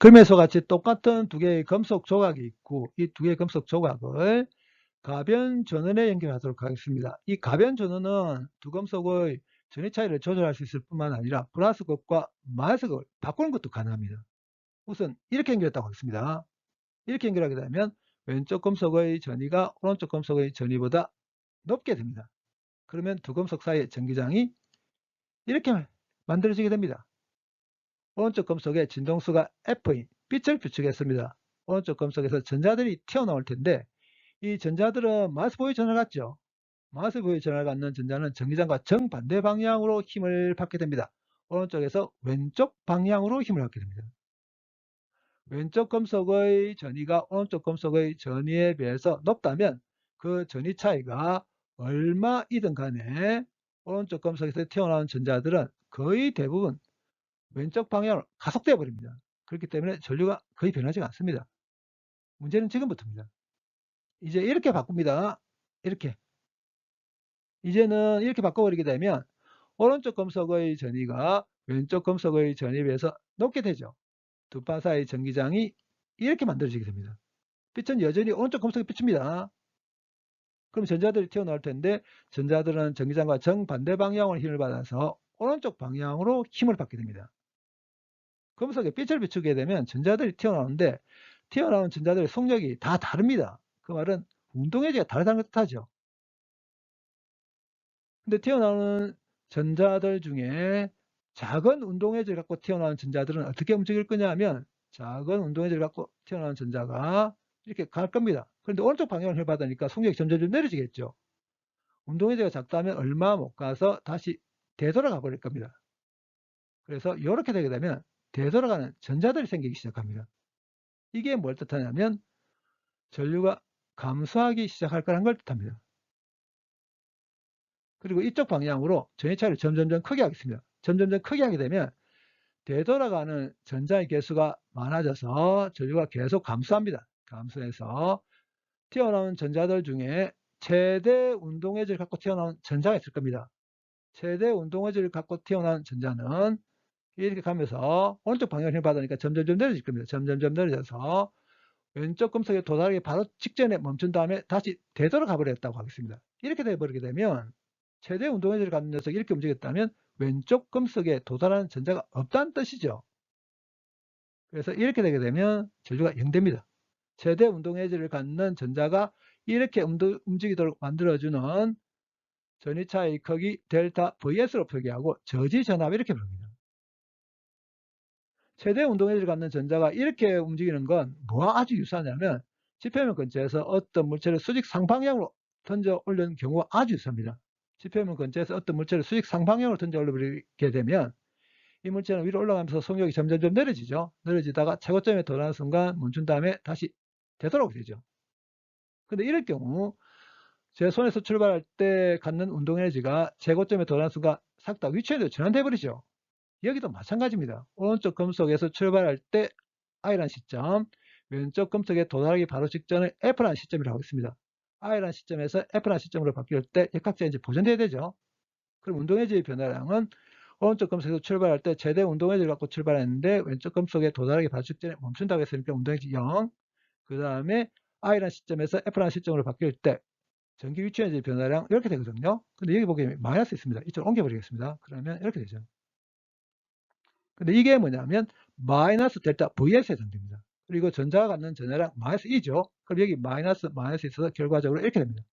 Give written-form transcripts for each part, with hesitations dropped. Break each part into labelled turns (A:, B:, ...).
A: 금에서 같이 똑같은 두 개의 금속 조각이 있고 이 두 개의 금속 조각을 가변 전원에 연결하도록 하겠습니다. 이 가변 전원은 두 금속의 전위 차이를 조절할 수 있을 뿐만 아니라 플러스 극과 마이너스 극을 바꾸는 것도 가능합니다. 우선 이렇게 연결했다고 하겠습니다. 이렇게 연결하게 되면 왼쪽 금속의 전위가 오른쪽 금속의 전위보다 높게 됩니다. 그러면 두 금속 사이의 전기장이 이렇게 만들어지게 됩니다. 오른쪽 금속의 진동수가 F인 빛을 비추겠습니다. 오른쪽 금속에서 전자들이 튀어나올 텐데 이 전자들은 마스 보이 전화를 갖죠. 마스 보이 전화를 갖는 전자는 전기장과 정반대 방향으로 힘을 받게 됩니다. 오른쪽에서 왼쪽 방향으로 힘을 받게 됩니다. 왼쪽 금속의 전위가 오른쪽 금속의 전위에 비해서 높다면 그 전위 차이가 얼마이든 간에 오른쪽 금속에서 튀어나온 전자들은 거의 대부분 왼쪽 방향으로 가속되어 버립니다. 그렇기 때문에 전류가 거의 변하지 않습니다. 문제는 지금부터입니다. 이제 이렇게 바꿉니다. 이렇게. 이제는 이렇게 바꿔버리게 되면 오른쪽 금속의 전위가 왼쪽 금속의 전위에 비해서 높게 되죠. 두 파 사이 전기장이 이렇게 만들어지게 됩니다. 빛은 여전히 오른쪽 금속에 비춥니다. 그럼 전자들이 튀어나올 텐데 전자들은 전기장과 정반대 방향으로 힘을 받아서 오른쪽 방향으로 힘을 받게 됩니다. 금속에 빛을 비추게 되면 전자들이 튀어나오는데 튀어나온 전자들의 속력이 다 다릅니다. 그 말은 운동에너지가 다르다는 걸 뜻하죠. 근데 튀어나오는 전자들 중에 작은 운동에너지를 갖고 튀어나온 전자들은 어떻게 움직일 거냐 하면 작은 운동에너지를 갖고 튀어나온 전자가 이렇게 갈 겁니다. 그런데 오른쪽 방향을 힘을 받으니까 속력이 점점 내려지겠죠. 운동에너지가 작다면 얼마 못 가서 다시 되돌아가 버릴 겁니다. 그래서 이렇게 되게 되면 되돌아가는 전자들이 생기기 시작합니다. 이게 뭘 뜻하냐면 전류가 감소하기 시작할 거라는 걸 뜻합니다. 그리고 이쪽 방향으로 전위차이를 점점점 크게 하겠습니다. 점점점 크게 하게 되면 되돌아가는 전자의 개수가 많아져서 전류가 계속 감소합니다. 감소해서 튀어나온 전자들 중에 최대 운동에너지를 갖고 튀어나온 전자가 있을 겁니다. 최대 운동에너지를 갖고 튀어나온 전자는 이렇게 가면서 오른쪽 방향을 힘을 받으니까 점점점 내려질 겁니다. 점점점 내려져서 왼쪽 금속에 도달하기 바로 직전에 멈춘 다음에 다시 되돌아가 버렸다고 하겠습니다. 이렇게 돼버리게 되면 최대 운동에너지를 갖는 녀석이 이렇게 움직였다면 왼쪽 금속에 도달하는 전자가 없다는 뜻이죠. 그래서 이렇게 되게 되면 전류가 0됩니다. 최대 운동에너지를 갖는 전자가 이렇게 움직이도록 만들어주는 전위차의 크기 델타 Vs로 표기하고 저지 전압 이렇게 부릅니다. 최대 운동에너지를 갖는 전자가 이렇게 움직이는 건 뭐와 아주 유사하냐면 지표면 근처에서 어떤 물체를 수직 상방향으로 던져 올리는 경우가 아주 유사합니다. 지표면 근처에서 어떤 물체를 수직 상방향으로 던져 올려버리게 되면 이 물체는 위로 올라가면서 속력이 점점점 내려지죠. 내려지다가 최고점에 도달하는 순간 멈춘 다음에 다시 되돌아오게 되죠. 근데 이럴 경우 제 손에서 출발할 때 갖는 운동에너지가 최고점에 도달하는 순간 싹 다 위치에도 전환돼 버리죠. 여기도 마찬가지입니다. 오른쪽 금속에서 출발할 때 I라는 시점, 왼쪽 금속에 도달하기 바로 직전을 F라는 시점이라고 하겠습니다. I라는 시점에서 F라는 시점으로 바뀔 때 역학제인지 보존돼야 되죠. 그럼 운동에너지의 변화량은 오른쪽 금속에서 출발할 때 최대 운동에너지를 갖고 출발했는데 왼쪽 금속에 도달하기 바로 직전에 멈춘다고 했으니까 운동에너지 0. 그 다음에 I라는 시점에서 F라는 시점으로 바뀔 때 전기 위치 에너지 변화량 이렇게 되거든요. 근데 여기 보기에 마이너스 있습니다. 이쪽으로 옮겨버리겠습니다. 그러면 이렇게 되죠. 근데 이게 뭐냐면 마이너스 델타 Vs에 해당됩니다. 그리고 전자가 갖는 전자량 마이너스 2죠. 그럼 여기 마이너스 있어서 결과적으로 이렇게 됩니다.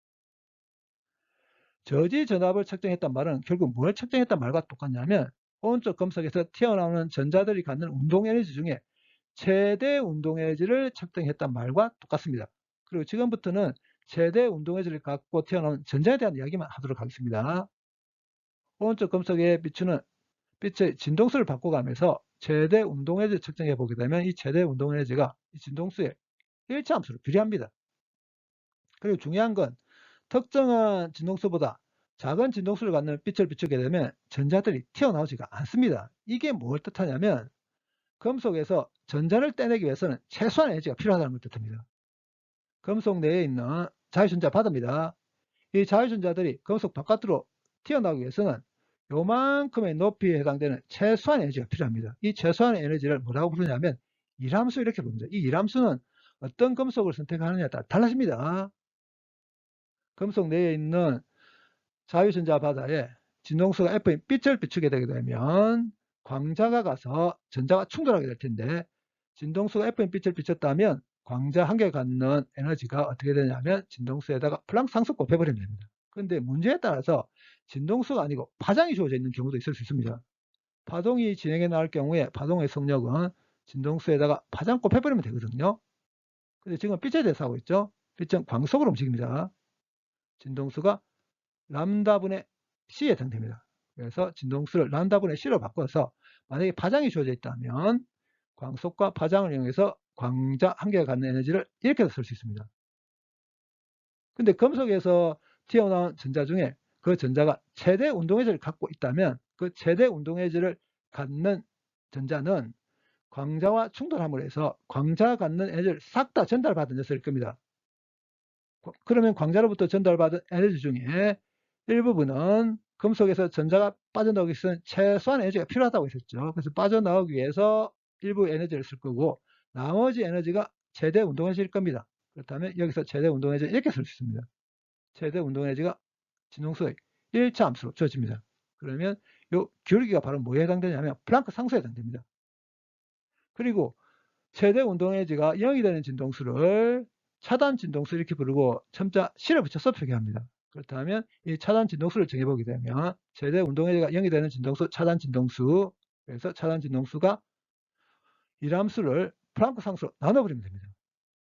A: 저지 전압을 측정했단 말은 결국 뭘 측정했단 말과 똑같냐면 오른쪽 금속에서 튀어나오는 전자들이 갖는 운동에너지 중에 최대 운동에너지를 측정했단 말과 똑같습니다. 그리고 지금부터는 최대 운동에너지를 갖고 튀어나온 전자에 대한 이야기만 하도록 하겠습니다. 오른쪽 금속에 비추는 빛의 진동수를 바꿔가면서 최대 운동에너지를 측정해 보게 되면 이 최대 운동에너지가 이 진동수의 일차함수로 비례합니다. 그리고 중요한 건 특정한 진동수보다 작은 진동수를 갖는 빛을 비추게 되면 전자들이 튀어나오지가 않습니다. 이게 뭘 뜻하냐면 금속에서 전자를 떼내기 위해서는 최소한 에너지가 필요하다는 걸 뜻합니다. 금속 내에 있는 자유전자 바다입니다. 이 자유전자들이 금속 바깥으로 튀어나오기 위해서는 요만큼의 높이에 해당되는 최소한 에너지가 필요합니다. 이 최소한 에너지를 뭐라고 부르냐면 일함수 이렇게 봅니다. 이 일함수는 어떤 금속을 선택하느냐에 따라 달라집니다. 금속 내에 있는 자유전자 바다에 진동수가 F인 빛을 비추게 되게 되면 광자가 가서 전자가 충돌하게 될 텐데, 진동수가 F인 빛을 비췄다면 광자 한 개 갖는 에너지가 어떻게 되냐면 진동수에다가 플랑크 상수 곱해버리면 됩니다. 그런데 문제에 따라서 진동수가 아니고 파장이 주어져 있는 경우도 있을 수 있습니다. 파동이 진행해 나갈 경우에 파동의 속력은 진동수에다가 파장 곱해버리면 되거든요. 근데 지금 빛에 대해서 하고 있죠. 빛은 광속으로 움직입니다. 진동수가 람다분의 C에 해당됩니다. 그래서 진동수를 람다분의 C로 바꿔서 만약에 파장이 주어져 있다면 광속과 파장을 이용해서 광자 한 개가 갖는 에너지를 이렇게 쓸 수 있습니다. 근데 금속에서 튀어나온 전자 중에 그 전자가 최대 운동에너지를 갖고 있다면 그 최대 운동에너지를 갖는 전자는 광자와 충돌함으로 해서 광자가 갖는 에너지를 싹 다 전달받은 녀석일 겁니다. 그러면 광자로부터 전달받은 에너지 중에 일부분은 금속에서 전자가 빠져나오기 위해서는 최소한 에너지가 필요하다고 했었죠. 그래서 빠져나오기 위해서 일부 에너지를 쓸 거고 나머지 에너지가 최대 운동에너지일 겁니다. 그렇다면 여기서 최대 운동에너지 이렇게 쓸 수 있습니다. 최대 운동에너지가 진동수의 1차 함수로 주어집니다. 그러면 이 기울기가 바로 뭐에 해당되냐면 플랑크 상수에 해당됩니다. 그리고 최대 운동에너지가 0이 되는 진동수를 차단 진동수 이렇게 부르고 첨자 C를 붙여서 표기합니다. 그렇다면 이 차단 진동수를 정해보게 되면 최대 운동에너지가 0이 되는 진동수 차단 진동수, 그래서 차단 진동수가 일함수를 플랑크 상수로 나눠버리면 됩니다.